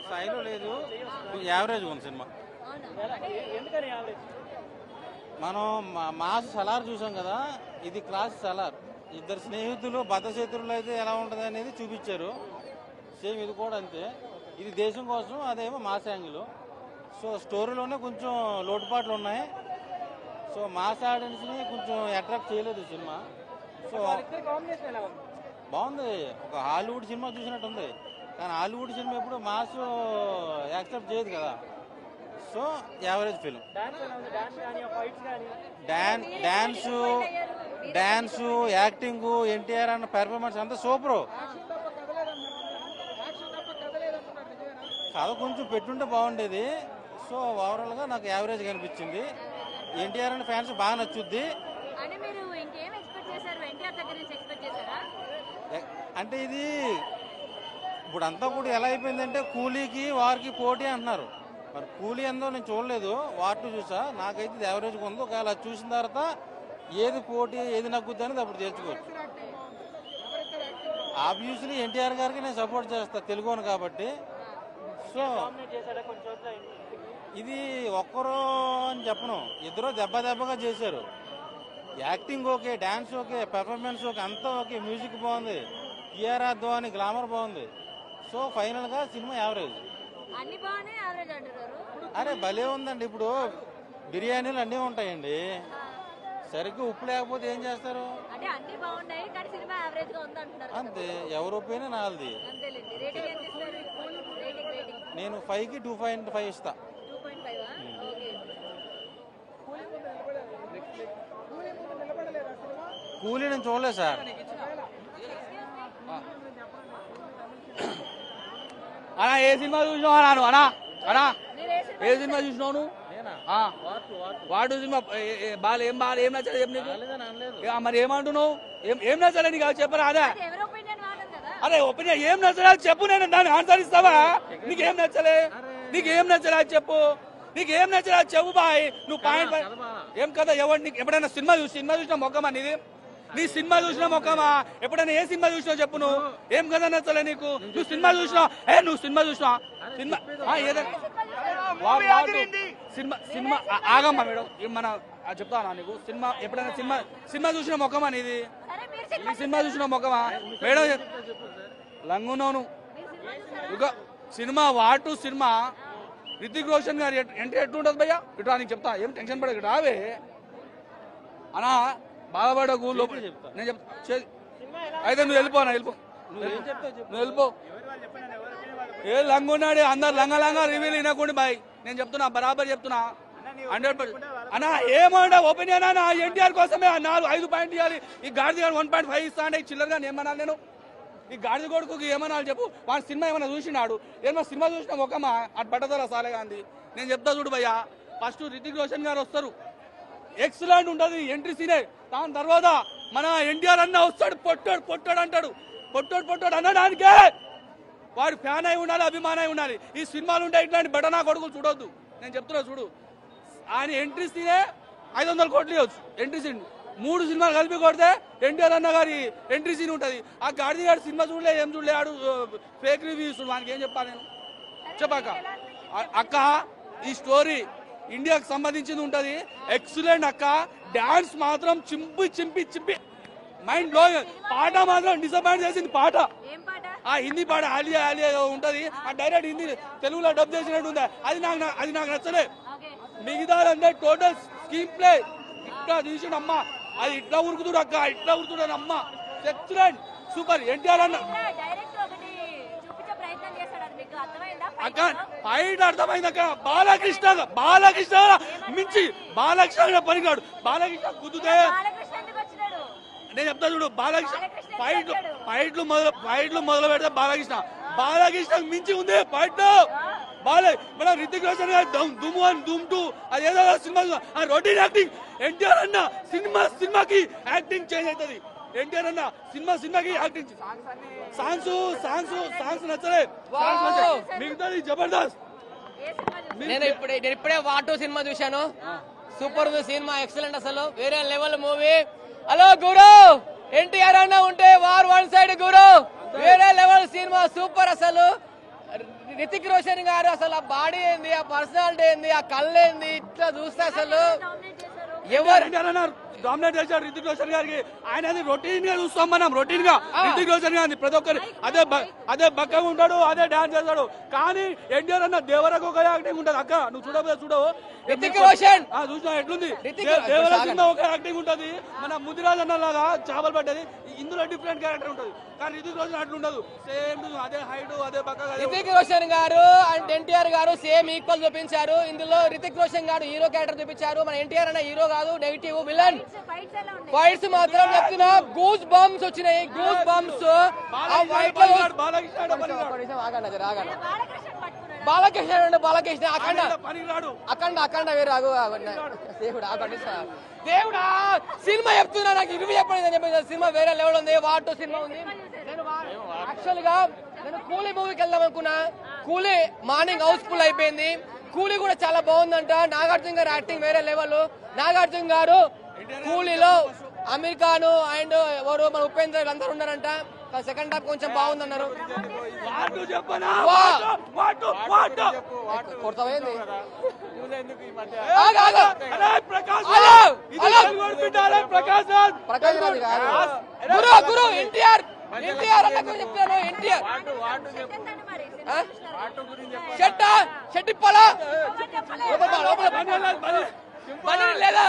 స్థాయిలో లేదు, యావరేజ్ ఉంది సినిమా. మనం మాస్ సలార్ చూసాం కదా, ఇది క్లాస్ సలార్. ఇద్దరు స్నేహితులు బద్ధశత్రువులు అయితే ఎలా ఉంటుంది అనేది చూపించారు. సేమ్ ఇది కూడా అంతే. ఇది దేశం కోసం, అదేమో మాస్ యాంగిల్. సో స్టోరీలోనే కొంచెం లోటుపాట్లు ఉన్నాయి. సో మాస్ ఆడియన్స్ని కొంచెం అట్రాక్ట్ చేయలేదు ఈ సినిమా. సో బాగుంది, ఒక హాలీవుడ్ సినిమా చూసినట్టు ఉంది. కానీ హాలీవుడ్ సినిమా ఎప్పుడు మాస్ యాక్సెప్ట్ చేయదు కదా. So average film. Dance, acting, NTR అన్న పెర్ఫార్మెన్స్ అంతా సూపరు. కథ కొంచెం పెట్టుంటే బాగుండేది. సో ఓవరాల్గా నాకు యావరేజ్ అనిపించింది. ఎన్టీఆర్ అనే ఫ్యాన్స్ బాగా నచ్చుద్ది. అంటే ఇది ఇప్పుడు అంతా కూడా ఎలా అయిపోయిందంటే కూలీకి వారికి పోటీ అంటున్నారు. మరి కూలీ ఎందో నేను చూడలేదు, వార్ 2 చూసా. నాకైతే ఇది యావరేజ్గా ఉంది. ఒకవేళ అది చూసిన తర్వాత ఏది పోటీ ఏది నగ్గుద్ది అనేది అప్పుడు తెలుసుకోవచ్చు. ఆబ్వియస్లీ ఎన్టీఆర్ గారికి నేను సపోర్ట్ చేస్తాను, తెలుగును కాబట్టి. సో ఇది ఒక్కరు అని చెప్పను, ఇద్దరు దెబ్బగా చేశారు. Acting okay, dance okay, performance okay, అంతా ఓకే, మ్యూజిక్ బాగుంది, టీఆర్ఆర్ ధోని గ్లామర్ బాగుంది. సో ఫైనల్ గా సినిమా యావరేజ్. అరే భలే ఉందండి. ఇప్పుడు బిర్యానీలు అన్నీ ఉంటాయండి, సరిగ్గా ఉప్పు లేకపోతే ఏం చేస్తారు? అంతే, ఎవరు ఒప్పినా నాది. నేను 5కి 2.5 ఇస్తా. కూలీ నేను చూడలేదు సార్. అన్నా ఏ సినిమా చూసినావు అన్నాను? అన్నా అన్నా ఏ సినిమా చూసినావు నువ్వు? వాడు సినిమా ఏం నచ్చలేదు చెప్పు నీకు. మరి ఏమంటున్నావు? ఏం నచ్చలే నీకు చెప్పరా? అదే అరే ఒపీనియన్ ఏం నచ్చలే చెప్పు, నేను దాన్ని ఆన్సర్ ఇస్తావా? నీకేం నచ్చలే అది చెప్పు. నీకేం నచ్చలే అది చెప్పు బాయ్. నువ్వు పాయింట్ ఏం కదా ఎవరు నీకు ఎప్పుడైనా సినిమా చూసిన మొక్కమా నీది? నీ సినిమా చూసిన మొక్కమా? ఎప్పుడైనా ఏ సినిమా చూసినావు చెప్పు. నువ్వు ఏం కదా నచ్చలే నీకు? నువ్వు సినిమా చూసినావు? నువ్వు సినిమా చూసినావా? సినిమా ఆగమ్మా మేడం, మన చెప్తానా నీకు? సినిమా ఎప్పుడైనా సినిమా చూసిన మొక్కమా నీది? నీ సినిమా చూసిన మొక్కమా మేడం? లంగునోను ఇక సినిమా వార్ 2 సినిమా రితిక్ రోషన్ గారు అంటే ఎట్లుంటది భయ్యా? ఇట్లా నీకు చెప్తా, ఏం టెన్షన్ పడక రావే అనా, బాధపడకు. నేను చెప్తా అయితే నువ్వు వెళ్ళిపో. ఏ లంగున్నాడు అందరు లంగా రివ్యూలు వినకుండా బాయ్. నేను చెప్తున్నా, బరాబర్ చెప్తున్నా 100%. అన్నా ఏమన్నా ఒపీనియన్ అన్నా, ఎన్టీఆర్ కోసమే 5 పాయింట్ ఇవ్వాలి. ఈ గాడిద 1.5 ఇస్తా అంటే చిల్లరగా ఏమన్నా? నేను ఈ గాడిద కొడుకు ఏమన్నా చెప్పు. వాడి సినిమా ఏమన్నా చూసినాడు? ఏమన్నా సినిమా చూసినా ఒకమా అటు పట్టదల సాలేగా అంది. నేను చెప్తా చూడు భయ్యా, ఫస్ట్ రితిక్ రోషన్ గారు వస్తారు, ఎక్సలెంట్ ఉంటుంది ఎంట్రీ సీనే. దాని తర్వాత మన ఎన్టీఆర్ అన్న వస్తాడు, పొట్టాడు అంటాడు. పొట్టాడు అనడానికే వాడు ఫ్యాన్ అయి ఉండాలి, అభిమానం అయి ఉండాలి. ఈ సినిమాలు ఉంటాయి, ఇట్లాంటి బటనా కొడుకులు చూడొద్దు. నేను చెప్తున్నా చూడు, ఆయన ఎంట్రీ సీనే 500 కోట్లు ఇవ్వచ్చు. ఎంట్రీ సీన్ 3 సినిమాలు కలిపి కొడితే ఎన్టీఆర్ అన్న గారి ఎంట్రీ సీన్ ఉంటుంది. ఆ గాడిది గారి సినిమా చూడలే, ఏం చూడలే, ఆడు ఫేక్ రివ్యూస్. వానికి ఏం చెప్పాలి నేను? చెప్పాక అక్క ఈ స్టోరీ ఇండియాకి సంబంధించింది ఉంటది, ఎక్సలెంట్ అక్క. డాన్స్ మాత్రం చింపి మైండ్ బ్లో. పాట మాత్రం డిసప్పాయింట్ చేసింది. పాట ఆ హిందీ పాట ఆలియా ఉంటది, ఆ డైరెక్ట్ హిందీ తెలుగులో డబ్ చేసినట్టు ఉంది. అది నాకు నచ్చలే. మిగతా అంటే టోటల్ స్కీమ్ ప్లే ఇట్లా తీసిన అమ్మ, అది ఇట్లా ఉరుకుతుడు అక్క, ఇట్లా ఉరుకుతుడు అమ్మ. Excellent, super. ఎన్టీఆర్ అన్న అక్క ఫైట్ అర్థమైంది అక్క. బాలకృష్ణ మించి బాలకృష్ణ పనికాడు. బాలకృష్ణ కుదితే నేను చెప్తా చూడు, బాలకృష్ణ ఫైట్లు మొదలు పెడితే బాలకృష్ణ మించి ఉంది ఫైట్. మన రితిక్ రోషన్ గారు దుమ్ 1 దుమ్ 2 అది ఏదో సినిమా రొటీన్ యాక్టింగ్. ఎన్టీఆర్ అన్న సినిమాకి యాక్టింగ్ చేంజ్ అవుతుంది. ఎన్టీఆర్ అన్న సినిమాకి యాక్టింగ్. సాంగ్స్ నచ్చలే, మిగతాది జబర్దస్త్. నేను ఇప్పుడే వార్ 2 సినిమా చూశాను. సూపర్ ఉంది సినిమా, ఎక్సలెంట్, అసలు వేరే లెవెల్ మూవీ. హలో గురు, ఎన్టీఆర్ అన్న ఉంటే వార్ 1 సైడ్ గురు, వేరే లెవెల్ సినిమా, సూపర్. అసలు రితిక్ రోషన్ గారు అసలు ఆ బాడీ ఏంది, ఆ పర్సనాలిటీ ఏంది, ఆ కళ్ళు ఏంది, ఇట్లా చూస్తే అసలు ఎవరు డామినేట్ చేశాడు రితిక్ రోషన్ గారికి. ఆయన రొటీన్ గా చూస్తాం మనం, రొటీన్ గా రితిక్ రోషన్ గారిని ప్రతి ఒక్కరు అదే బక్కగా ఉంటాడు, అదే డాన్స్ చేస్తాడు. కానీ ఎన్టీఆర్ అన్న దేవరకు ఒక యాక్టింగ్ ఉంటుంది. అక్క నువ్వు చూడవు రితిక్ రోషన్ చూసినా ఎట్లుంది, దేవర సినిమా ఒక యాక్టింగ్ ఉంటది, మన ముదిరాజ్ అన్న లాగా చేపలు పడ్డది. ఇందులో డిఫరెంట్ క్యారెక్టర్ ఉంటుంది, కానీ రితిక్ రోషన్ అట్లా ఉండదు. సేమ్ అదే హైట్, అదే బక్కగా. రితిక్ రోషన్ గారు అండ్ ఎన్టీఆర్ గారు సేమ్ ఈక్వల్ చూపించారు. ఇందులో రితిక్ రోషన్ గారు హీరో క్యారెక్టర్ చూపించారు, మన ఎన్టీఆర్ అన్న హీరో కాదు, నెగిటివ్ విలన్. ఫైట్స్ మాత్రం చెప్తున్నా గూస్ బంప్స్ వచ్చినాయి, గూస్ బంప్స్. బాలకృష్ణ అఖండ వేరు దేవుడా సినిమా చెప్తున్నా, నాకు ఇవి చెప్పండి. సినిమా వేరే లెవెల్ ఉంది, వాటు సినిమా ఉంది. యాక్చువల్ గా నేను కూలీ మూవీకి వెళ్దాం అనుకున్నా, కూలీ మార్నింగ్ హౌస్ఫుల్ అయిపోయింది. కూలీ కూడా చాలా బాగుందంట. నాగార్జున గారు యాక్టింగ్ వేరే లెవెల్. నాగార్జున గారు కూలీలో అమీర్ ఖాన్ అండ్ ఎవరు మన ఉపేంద్ర అందరూ ఉన్నారంట. సెకండ్ హాఫ్ కొంచెం బాగుందన్నారు. గురు ఎన్టీఆర్ అన్న చెప్తాను. ఎన్టీఆర్ షెట్టిప్పల లేదా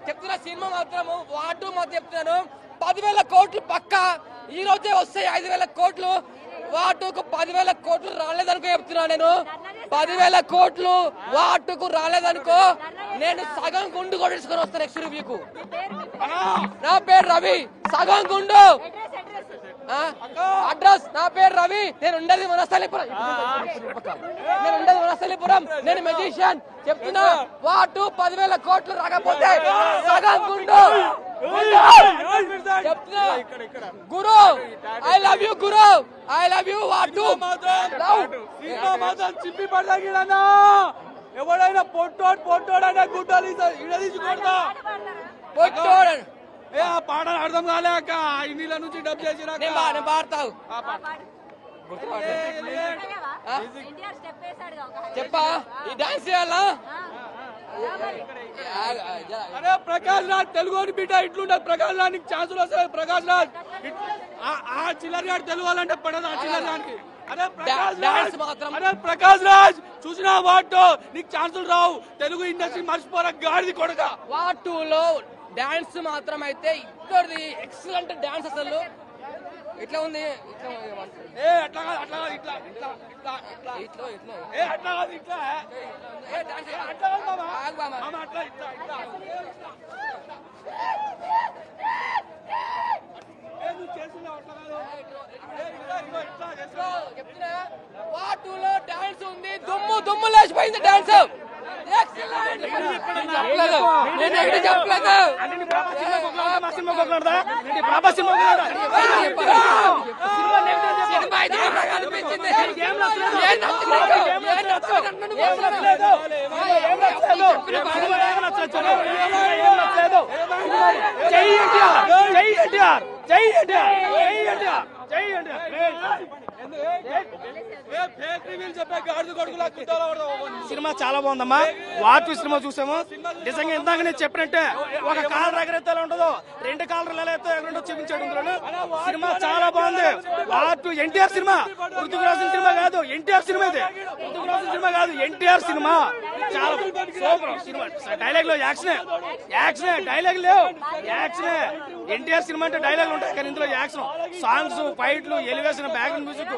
చెప్తున్నా. సినిమా మాత్రము వాటు మాత్రం చెప్తున్నాను 10,000 కోట్లు పక్క. ఈ రోజే వస్తాయి 5,000 కోట్లు. వాటుకు 10,000 కోట్లు రాలేదనుకో చెప్తున్నా నేను. 10,000 కోట్లు వాటుకు రాలేదనుకో నేను సగం గుండు కొట్టించుకొని వస్తాను నెక్స్ట్ రివ్యూకు. నా పేరు రవి, సగం గుండు. అడ్రస్ నా పేరు రవి, నేను ఉండేది వనస్థలిపురం. నేను మెజిషియన్. చెప్తున్నా వాటు 10,000 కోట్లు రాకపోతే సగం గుండు. చెప్తున్నా గురు, ఐ లవ్ యూ గురు, ఐ లవ్ యూ వాటు. చిప్పి పడదా ఎవడైనా పొట్టోడైనా గుడ్డలు ఇడదీసి కొడతా. పొట్టోడు ఏ ఆ పాట అర్థం కాలేక ఇన్నిల నుంచి డబ్ చేసినా పాడతావు. చెప్పా ఈ డాన్స్ చేయాలా? అరే ప్రకాష్ రాజ్ తెలుగు బిడ్డ ఇట్లుండదు. ప్రకాష్ రాజ్ నీకు ఛాన్సులు వస్తాయి. ప్రకాష్ రాజ్ ఆ చిల్లర్ గారు తెలుగు వాళ్ళంటే పడదు. ఆ చిల్లర్ గారికి అరే ప్రకాష్ రాజ్ చూసినా వాటు నీకు ఛాన్సులు రావు. తెలుగు ఇండస్ట్రీ మర్చిపోరా గాడిది కొడక. వాటులో డాన్స్ మాత్రం అయితే ఇద్దరిది ఎక్సలెంట్ డాన్స్. అసలు ఇట్లా ఉంది, అట్లా అట్లా ఇట్లా ఇట్లా ఇట్లా ఇట్లా ఇట్లా అట్లా కాదు ఇట్లా అట్లా ఇట్లా ఇట్లా చెప్తున్నా వాటులో డాన్స్ ఉంది, దుమ్ము లేచిపోయింది డాన్స్. సినిమా చాలా బాగుందమ్మా. వాటు సినిమా చూసాము. నిజంగా ఇందాక నేను చెప్పినట్టే ఒక కాలర్ ఎగరైతే ఎలా ఉంటుందో 2 కాలర్లు ఎలా అయితే ఎగరంటో చూపించాడు ఇందులో. సినిమా చాలా బాగుంది. వాటు ఎన్టీఆర్ సినిమా, ఋతిక్ రోషన్ సినిమా కాదు, ఎన్టీఆర్ సినిమా. ఇది ఋతిక్ రోషన్ సినిమా కాదు, ఎన్టీఆర్ సినిమా. చాలా సూపర్ సినిమా. డైలాగ్ లో యాక్షన్ డైలాగ్ లేవు. యాక్షన్ ఎన్టీఆర్ సినిమా అంటే డైలాగ్ ఉంటాయి, కానీ ఇందులో యాక్షన్, సాంగ్స్, ఫైట్లు, ఎలివేషన్, బ్యాక్గ్రౌండ్ మ్యూజిక్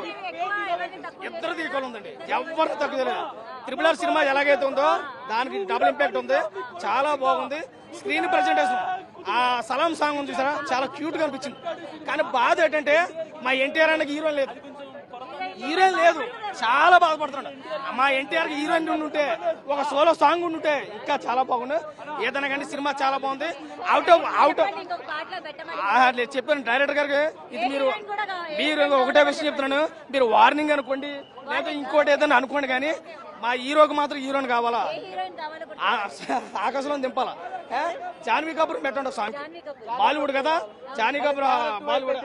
ఇద్దరు ఈక్వల్ ఉందండి. ఎవరు తక్కువ లేదు. RRR సినిమా ఎలాగైతే ఉందో దానికి డబుల్ ఇంపాక్ట్ ఉంది. చాలా బాగుంది. స్క్రీన్ ప్రెజెంటేషన్, ఆ సలాం సాంగ్ ఉంది చూసారా, చాలా క్యూట్ గా అనిపించింది. కానీ బాధ ఏంటంటే మా ఎన్టీఆర్ అన్నకి హీరోయిన్ లేదు. చాలా బాధపడుతున్నాడు. మా ఎన్టీఆర్ కి హీరోయిన్ ఉంటే, ఒక సోలో సాంగ్ ఉంటే ఇంకా చాలా బాగుంది. ఏదైనా కానీ సినిమా చాలా బాగుంది. అవుట్ చెప్పాను డైరెక్టర్ గారికి, ఇది మీరు ఒకటే విషయం చెప్తున్నాను, మీరు వార్నింగ్ అనుకోండి లేదా ఇంకోటి ఏదైనా అనుకోండి, కానీ మా హీరోకి మాత్రం హీరోని కావాలా, ఏ హీరోయిన్ కావాలో కూడా ఆకాశంలో దింపాలా. జాన్వీ కపూర్ పెట్టండి సాంగ్, జాన్వీ కపూర్. బాలీవుడ్ కదా, జాన్వీ కపూర్ బాలీవుడ్.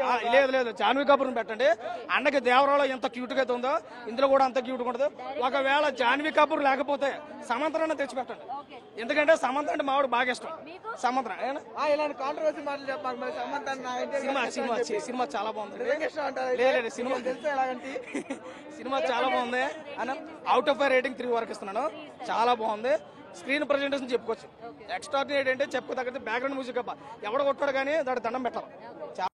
లేదు జాన్వీ కపూర్ పెట్టండి. అన్నకి దేవరాలో ఎంత క్యూట్ గా అయితే ఉందో ఇందులో కూడా అంత క్యూట్ గా ఉండదు. ఒకవేళ జాన్వీ కపూర్ లేకపోతే సమంతరాన్ని తెచ్చి పెట్టండి, ఎందుకంటే సమంత అంటే మావాడు బాగా ఇష్టం. సమంత ఇలాంటి కాంట్రవర్సీ మాటలు చెప్పాలి మరి. సమంత సినిమా చాలా బాగుంది. లేదు సినిమా చాలా బాగుంది అన్న. అవుట్ ఆఫ్ రేటింగ్ 3 వరకు ఇస్తున్నాను. చాలా బాగుంది. స్క్రీన్ ప్రజెంటేషన్ చెప్పుకోవచ్చు. ఎక్స్ట్రాడినరీ అంటే చెప్పుకోదగ్గది. బ్యాక్గ్రౌండ్ మ్యూజిక్ ఎవడ కొట్టాడు కానీ దాడి దండం పెట్టాలి.